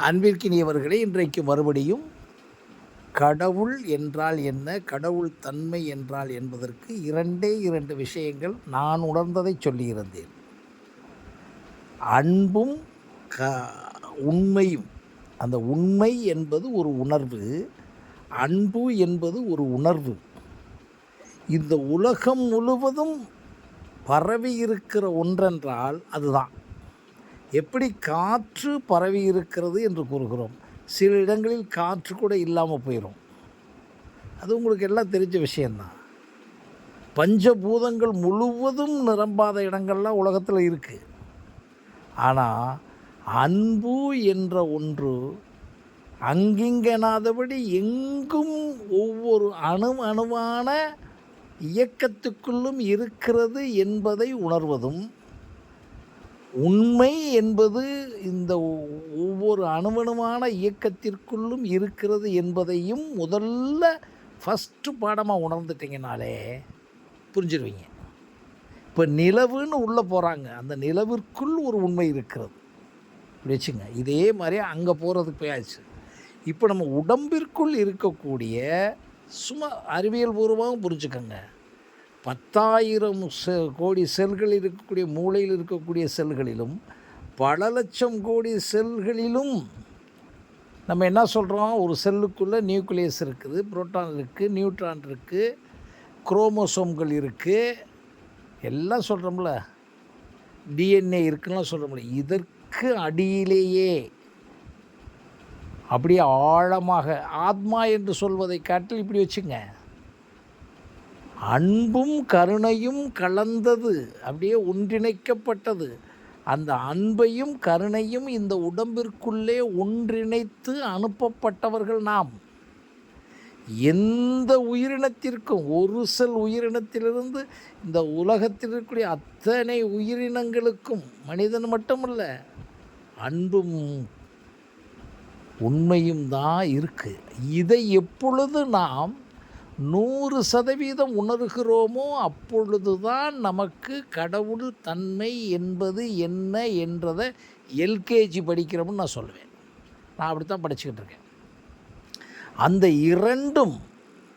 அன்பிற்கினியவர்களே, இன்றைக்கு மறுபடியும் கடவுள் என்றால் என்ன, கடவுள் தன்மை என்றால் என்பதற்கு இரண்டு விஷயங்கள் நான் உணர்ந்ததை சொல்லியிருந்தேன். அன்பும் உண்மையும். அந்த உண்மை என்பது ஒரு உணர்வு, அன்பு என்பது ஒரு உணர்வு. இந்த உலகம் முழுவதும் பரவி இருக்கிற ஒன்றென்றால் அதுதான். எப்படி காற்று பரவி இருக்கிறது என்று கூறுகிறோம், சில இடங்களில் காற்று கூட இல்லாமல் போயிடும். அது உங்களுக்கு எல்லாம் தெரிஞ்ச விஷயந்தான். பஞ்சபூதங்கள் முழுவதும் நிரம்பாத இடங்கள்லாம் உலகத்தில் இருக்குது. ஆனால் அன்பு என்ற ஒன்று அங்கிங்கனாதபடி எங்கும் ஒவ்வொரு அணுவான இயக்கத்துக்குள்ளும் இருக்கிறது என்பதை உணர்வதும், உண்மை என்பது இந்த ஒவ்வொரு அணுவணுவான இயக்கத்திற்குள்ளும் இருக்கிறது என்பதையும் முதல்ல ஃபஸ்ட்டு பாடமாக உணர்ந்துட்டிங்கனாலே புரிஞ்சிடுவீங்க. இப்போ நிலவுன்னு உள்ளே போகிறாங்க, அந்த நிலவிற்குள் ஒரு உண்மை இருக்கிறது இப்படி வச்சுங்க. இதே மாதிரி அங்கே போகிறதுக்கு போயாச்சு. இப்போ நம்ம உடம்பிற்குள் இருக்கக்கூடிய சும்மா அறிவியல் பூர்வமாகவும் புரிஞ்சுக்கோங்க, 10,000 கோடி செல்கள் இருக்கக்கூடிய மூளையில் இருக்கக்கூடிய செல்களிலும் பல லட்சம் கோடி செல்களிலும் நம்ம என்ன சொல்கிறோம், ஒரு செல்லுக்குள்ளே நியூக்ளியஸ் இருக்குது, புரோட்டான் இருக்குது, நியூட்ரான் இருக்குது, குரோமோசோம்கள் இருக்குது, எல்லாம் சொல்கிறோம்ல, டிஎன்ஏ இருக்குன்னா சொல்கிறோம்ல. இதற்கு அடியிலேயே அப்படியே ஆழமாக ஆத்மா என்று சொல்வதை காட்டில் இப்படி வச்சுங்க, அன்பும் கருணையும் கலந்தது, அப்படியே ஒன்றிணைக்கப்பட்டது. அந்த அன்பையும் கருணையும் இந்த உடம்பிற்குள்ளே ஒன்றிணைத்து அனுப்பப்பட்டவர்கள் நாம். எந்த உயிரினத்திற்கும், ஒரு செல் உயிரினத்திலிருந்து இந்த உலகத்தில் இருக்கக்கூடிய அத்தனை உயிரினங்களுக்கும், மனிதன் மட்டுமல்ல, அன்பும் உண்மையும் தான் இருக்குது. இதை எப்பொழுது நாம் 100% உணர்கிறோமோ அப்பொழுது தான் நமக்கு கடவுள் தன்மை என்பது என்ன என்றதை எல்கேஜி படிக்கிறோம்னு நான் சொல்லுவேன். நான் அப்படி தான் படிச்சுக்கிட்டு இருக்கேன். அந்த இரண்டும்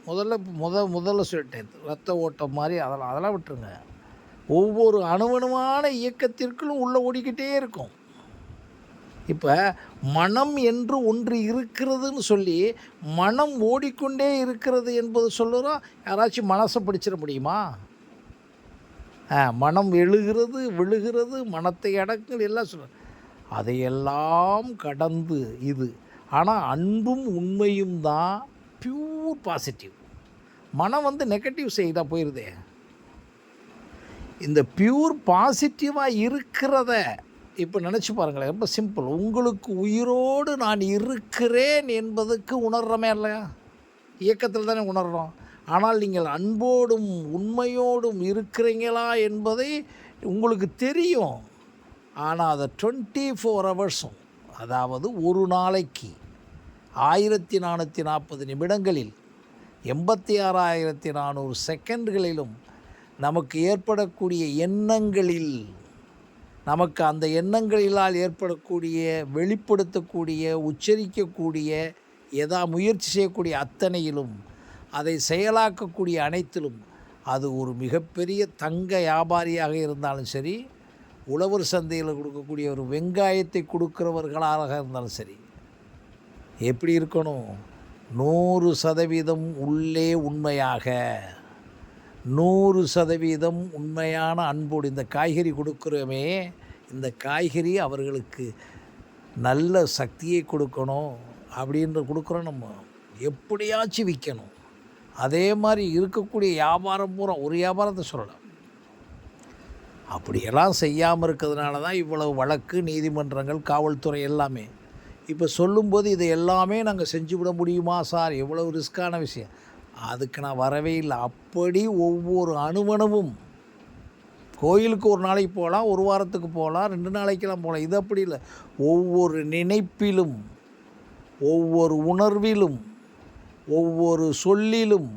முதல்ல சொல்லிட்டேன், ரத்த ஓட்டம் மாதிரி, அதெல்லாம் விட்டுருங்க. ஒவ்வொரு அணுவணுவான இயக்கத்திற்குள்ளும் உள்ளே ஓடிக்கிட்டே இருக்கும். இப்போ மனம் என்று ஒன்று இருக்கிறதுன்னு சொல்லி மனம் ஓடிக்கொண்டே இருக்கிறது என்பது சொல்லுறோம். யாராச்சும் மனசை பிடிச்சிட முடியுமா? மனம் எழுகிறது, விழுகிறது, மனத்தை அடக்குங்கள் எல்லாம் சொல்கிறோம். அதையெல்லாம் கடந்து இது. ஆனால் அன்பும் உண்மையும் தான் பியூர் பாசிட்டிவ். மனம் நெகட்டிவ் செய்தால் போயிடுதே. இந்த பியூர் பாசிட்டிவாக இருக்கிறத இப்போ நினச்சி பாருங்களேன், ரொம்ப சிம்பிள். உங்களுக்கு உயிரோடு நான் இருக்கிறேன் என்பதுக்கு உணர்றமே இல்லையா? இயக்கத்தில் தானே உணர்கிறோம். ஆனால் நீங்கள் அன்போடும் உண்மையோடும் இருக்கிறீங்களா என்பதை உங்களுக்கு தெரியும். ஆனால் அதை 24 ஹவர்ஸும், அதாவது ஒரு நாளைக்கு 1440 நிமிடங்களில் 86,400 செகண்ட்களிலும் நமக்கு ஏற்படக்கூடிய எண்ணங்களில், நமக்கு அந்த எண்ணங்களிலால் ஏற்படக்கூடிய, வெளிப்படுத்தக்கூடிய, உச்சரிக்கக்கூடிய, முயற்சி செய்யக்கூடிய அத்தனையிலும், அதை செயலாக்கக்கூடிய அனைத்திலும், அது ஒரு மிகப்பெரிய தங்க வியாபாரியாக இருந்தாலும் சரி, உழவர் சந்தையில் கொடுக்கக்கூடிய ஒரு வெங்காயத்தை கொடுக்கிறவர்களாக இருந்தாலும் சரி, எப்படி இருக்கணும்? 100% உள்ளே உண்மையாக, 100% உண்மையான அன்போடு. இந்த காய்கறி கொடுக்குறோமே, இந்த காய்கறி அவர்களுக்கு நல்ல சக்தியை கொடுக்கணும் அப்படின்ற கொடுக்குறோம். நம்ம எப்படியாச்சும் விற்கணும். அதே மாதிரி இருக்கக்கூடிய வியாபாரம் பூரா, ஒரு வியாபாரத்தை சொல்லலாம், அப்படியெல்லாம் செய்யாமல் இருக்கிறதுனால தான் இவ்வளவு வழக்கு, நீதிமன்றங்கள், காவல்துறை எல்லாமே. இப்போ சொல்லும்போது இதை எல்லாமே நாங்கள் செஞ்சுவிட முடியுமா சார், எவ்வளவு ரிஸ்க்கான விஷயம். அதுக்கு நான் வரவே இல்லை. அப்படி ஒவ்வொரு அணுவணுவும், கோயிலுக்கு ஒரு நாளைக்கு போகலாம், ஒரு வாரத்துக்கு போகலாம், 2 நாளைக்கெல்லாம் போகலாம். இது அப்படி இல்லை. ஒவ்வொரு நினைப்பிலும், ஒவ்வொரு உணர்விலும், ஒவ்வொரு சொல்லிலும்,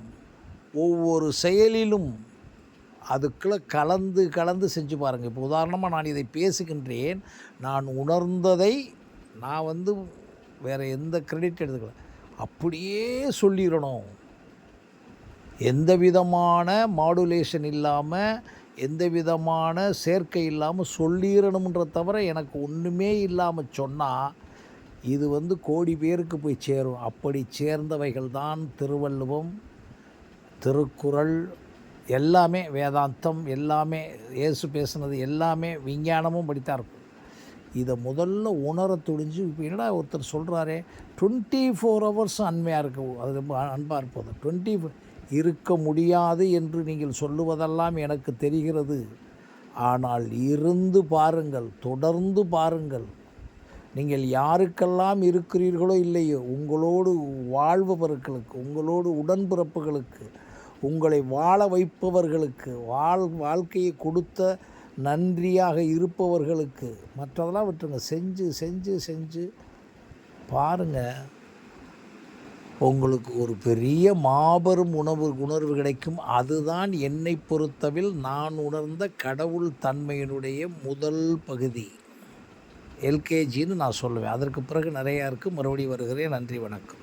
ஒவ்வொரு செயலிலும் அதுக்குள்ளே கலந்து செஞ்சு பாருங்கள். இப்போ உதாரணமாக நான் இதை பேசுகின்றேன், நான் உணர்ந்ததை நான் வேறு எந்த கிரெடிட் எடுத்துக்கல, அப்படியே சொல்லிடணும். எந்த விதமான மாடுலேஷன் இல்லாமல், எந்த விதமான சேர்க்கை இல்லாமல் சொல்லிடணுன்ற தவிர எனக்கு ஒன்றுமே இல்லாமல் சொன்னால் இது கோடி பேருக்கு போய் சேரும். அப்படி சேர்ந்தவைகள் தான் திருவள்ளுவம், திருக்குறள், எல்லாமே வேதாந்தம், எல்லாமே இயேசு பேசுனது எல்லாமே விஞ்ஞானமும் படித்தான் இருக்கும். இதை முதல்ல உணர துணிஞ்சு, இப்போ என்னடா ஒருத்தர் சொல்கிறாரே 24 ஹவர்ஸ் அன்மையாக இருக்கு, அது ரொம்ப அன்பாக இருப்பது, 24 இருக்க முடியாது என்று நீங்கள் சொல்லுவதெல்லாம் எனக்கு தெரிகிறது. ஆனால் இருந்து பாருங்கள், தொடர்ந்து பாருங்கள். நீங்கள் யாருக்கெல்லாம் இருக்கிறீர்களோ இல்லையோ, உங்களோடு வாழ்பவர்களுக்கு, உங்களோடு உடன்பிறப்புகளுக்கு, உங்களை வாழ வைப்பவர்களுக்கு, வாழ்க்கையை கொடுத்த நன்றியாக இருப்பவர்களுக்கு, மற்றதெல்லாம் விட்டுருங்க, செஞ்சு செஞ்சு செஞ்சு பாருங்கள். உங்களுக்கு ஒரு பெரிய மாபெரும் உணர்வு கிடைக்கும். அதுதான் என்னை பொறுத்தவில் நான் உணர்ந்த கடவுள் தன்மையினுடைய முதல் பகுதி, எல்கேஜின்னு நான் சொல்லுவேன். அதற்கு பிறகு நிறையா இருக்குது. மறுபடியும் வருகிறேன். நன்றி, வணக்கம்.